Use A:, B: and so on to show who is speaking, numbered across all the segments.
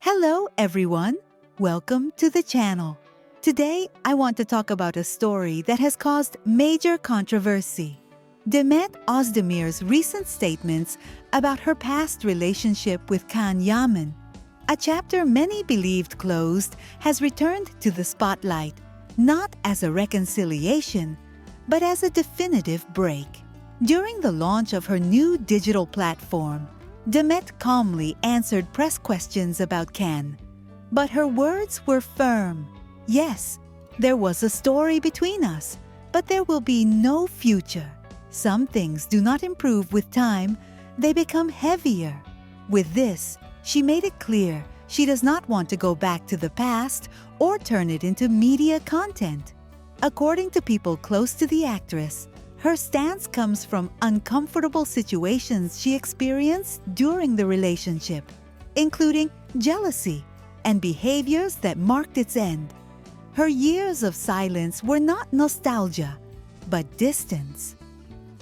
A: Hello everyone! Welcome to the channel. Today I want to talk about a story that has caused major controversy. Demet Özdemir's recent statements about her past relationship with Can Yaman. A chapter many believed closed has returned to the spotlight, not as a reconciliation, but as a definitive break. During the launch of her new digital platform, Demet calmly answered press questions about Can. But her words were firm. Yes, there was a story between us, but there will be no future. Some things do not improve with time, they become heavier. With this, she made it clear she does not want to go back to the past or turn it into media content. According to people close to the actress, her stance comes from uncomfortable situations she experienced during the relationship, including jealousy and behaviors that marked its end. Her years of silence were not nostalgia, but distance.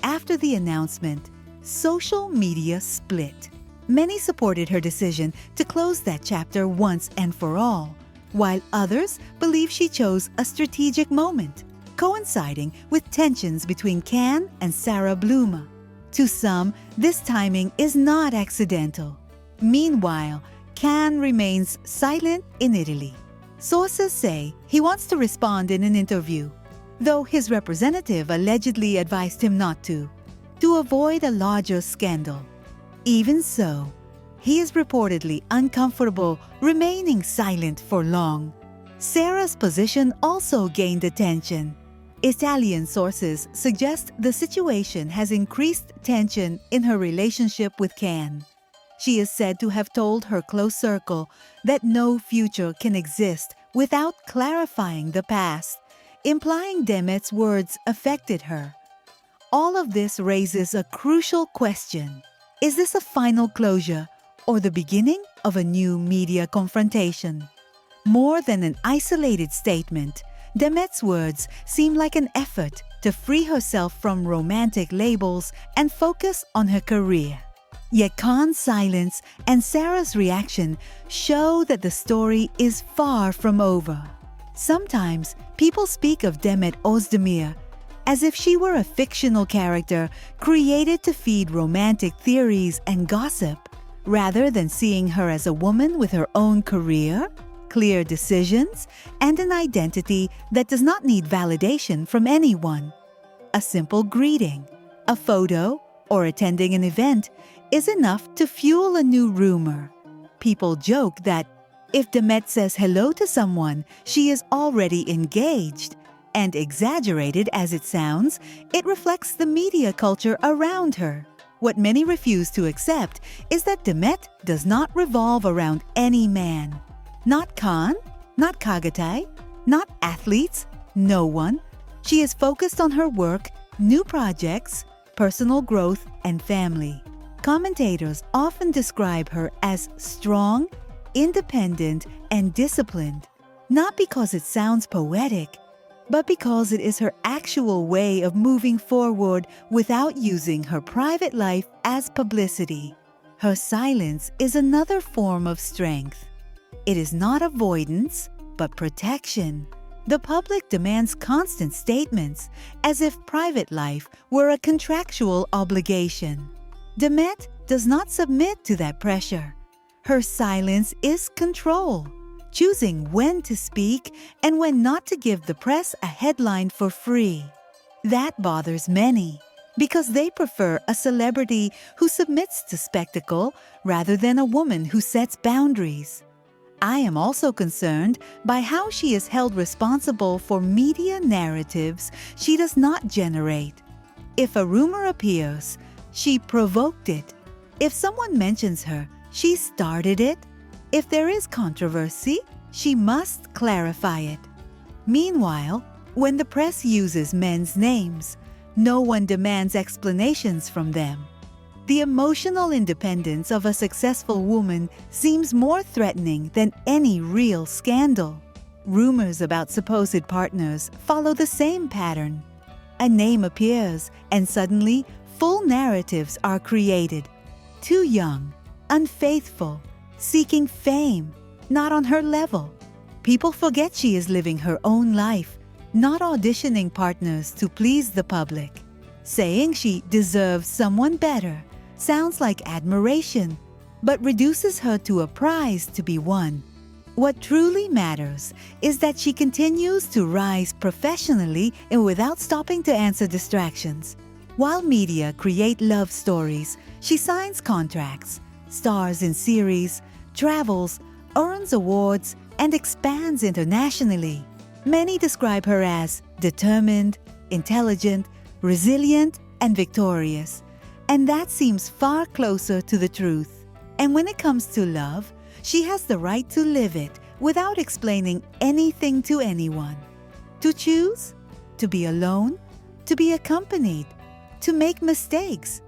A: After the announcement, social media split. Many supported her decision to close that chapter once and for all, while others believe she chose a strategic moment, coinciding with tensions between Can and Sarah Bluma. To some, this timing is not accidental. Meanwhile, Can remains silent in Italy. Sources say he wants to respond in an interview, though his representative allegedly advised him not to avoid a larger scandal. Even so, he is reportedly uncomfortable remaining silent for long. Sarah's position also gained attention. Italian sources suggest the situation has increased tension in her relationship with Can. She is said to have told her close circle that no future can exist without clarifying the past, implying Demet's words affected her. All of this raises a crucial question. Is this a final closure or the beginning of a new media confrontation? More than an isolated statement, Demet's words seem like an effort to free herself from romantic labels and focus on her career. Yet Can's silence and Sarah's reaction show that the story is far from over. Sometimes people speak of Demet Özdemir as if she were a fictional character created to feed romantic theories and gossip, rather than seeing her as a woman with her own career, clear decisions, and an identity that does not need validation from anyone. A simple greeting, a photo, or attending an event is enough to fuel a new rumor. People joke that if Demet says hello to someone, she is already engaged. And exaggerated as it sounds, it reflects the media culture around her. What many refuse to accept is that Demet does not revolve around any man. Not Can, not Kagatai, not athletes, no one. She is focused on her work, new projects, personal growth, and family. Commentators often describe her as strong, independent, and disciplined, not because it sounds poetic, but because it is her actual way of moving forward without using her private life as publicity. Her silence is another form of strength. It is not avoidance, but protection. The public demands constant statements, as if private life were a contractual obligation. Demet does not submit to that pressure. Her silence is control, choosing when to speak and when not to give the press a headline for free. That bothers many, because they prefer a celebrity who submits to spectacle rather than a woman who sets boundaries. I am also concerned by how she is held responsible for media narratives she does not generate. If a rumor appears, she provoked it. If someone mentions her, she started it. If there is controversy, she must clarify it. Meanwhile, when the press uses men's names, no one demands explanations from them. The emotional independence of a successful woman seems more threatening than any real scandal. Rumors about supposed partners follow the same pattern. A name appears, and suddenly full narratives are created. Too young, unfaithful, seeking fame, not on her level. People forget she is living her own life, not auditioning partners to please the public. Saying she deserves someone better sounds like admiration, but reduces her to a prize to be won. What truly matters is that she continues to rise professionally and without stopping to answer distractions. While media create love stories, she signs contracts, stars in series, travels, earns awards, and expands internationally. Many describe her as determined, intelligent, resilient, and victorious. And that seems far closer to the truth. And when it comes to love, she has the right to live it without explaining anything to anyone. To choose, to be alone, to be accompanied, to make mistakes.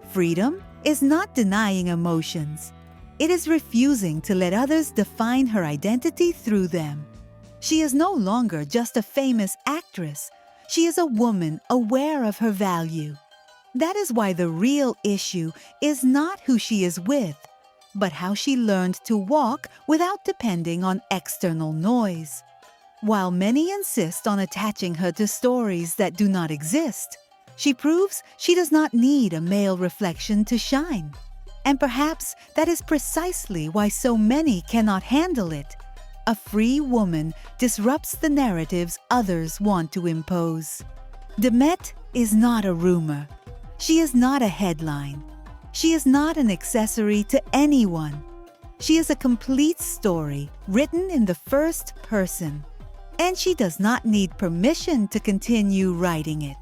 A: Freedom is not denying emotions. It is refusing to let others define her identity through them. She is no longer just a famous actress. She is a woman aware of her value. That is why the real issue is not who she is with, but how she learned to walk without depending on external noise. While many insist on attaching her to stories that do not exist, she proves she does not need a male reflection to shine. And perhaps that is precisely why so many cannot handle it. A free woman disrupts the narratives others want to impose. Demet is not a rumor. She is not a headline. She is not an accessory to anyone. She is a complete story written in the first person. And she does not need permission to continue writing it.